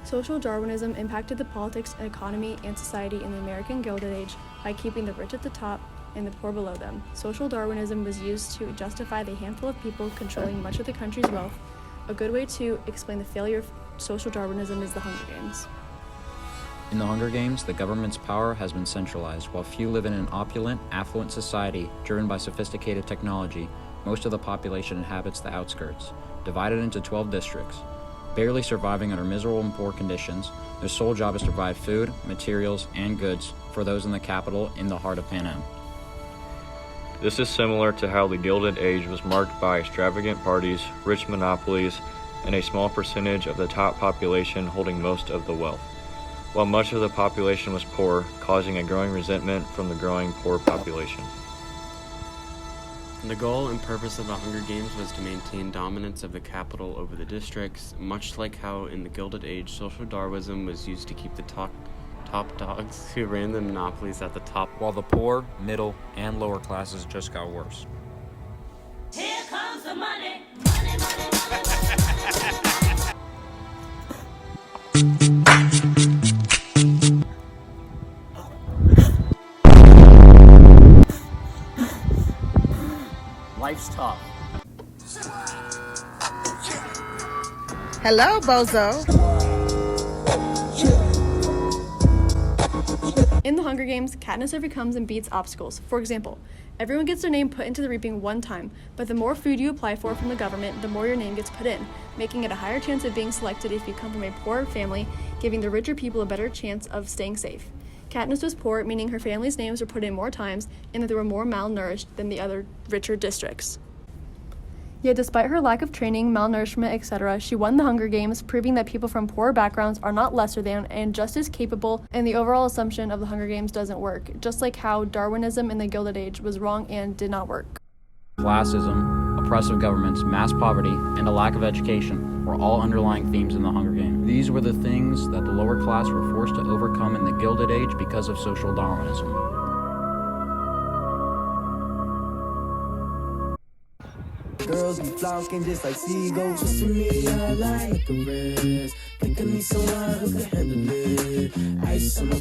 Social Darwinism impacted the politics, economy, and society in the American Gilded Age by keeping the rich at the top and the poor below them. Social Darwinism was used to justify the handful of people controlling much of the country's wealth. A good way to explain the failure of social Darwinism is the Hunger Games. In the Hunger Games, the government's power has been centralized. While few live in an opulent, affluent society driven by sophisticated technology, most of the population inhabits the outskirts, divided into 12 districts. Barely surviving under miserable and poor conditions, their sole job is to provide food, materials, and goods for those in the capital in the heart of Pan Am. This is similar to how the Gilded Age was marked by extravagant parties, rich monopolies, and a small percentage of the top population holding most of the wealth, while much of the population was poor, causing a growing resentment from the growing poor population. The goal and purpose of the Hunger Games was to maintain dominance of the capital over the districts, much like how in the Gilded Age, social Darwinism was used to keep the top dogs who ran the monopolies at the top, While the poor, middle, and lower classes just got worse. Here comes the money, money, money, money, Life's tough. Hello, Bozo. In the Hunger Games, Katniss overcomes and beats obstacles. For example, everyone gets their name put into the reaping one time, but the more food you apply for from the government, the more your name gets put in, making it a higher chance of being selected if you come from a poor family, giving the richer people a better chance of staying safe. Katniss was poor, meaning her family's names were put in more times and that they were more malnourished than the other richer districts. Yet despite her lack of training, malnourishment, etc., she won the Hunger Games, proving that people from poor backgrounds are not lesser than and just as capable, and the overall assumption of the Hunger Games doesn't work, just like how Darwinism in the Gilded Age was wrong and did not work. Classism, oppressive governments, mass poverty, and a lack of education were all underlying themes in the Hunger Games. These were the things that the lower class were forced to overcome in the Gilded Age because of social Darwinism. Girls be flocking just like seagulls. Just to me, I like a rest. Think I need someone who can handle it. Ice on my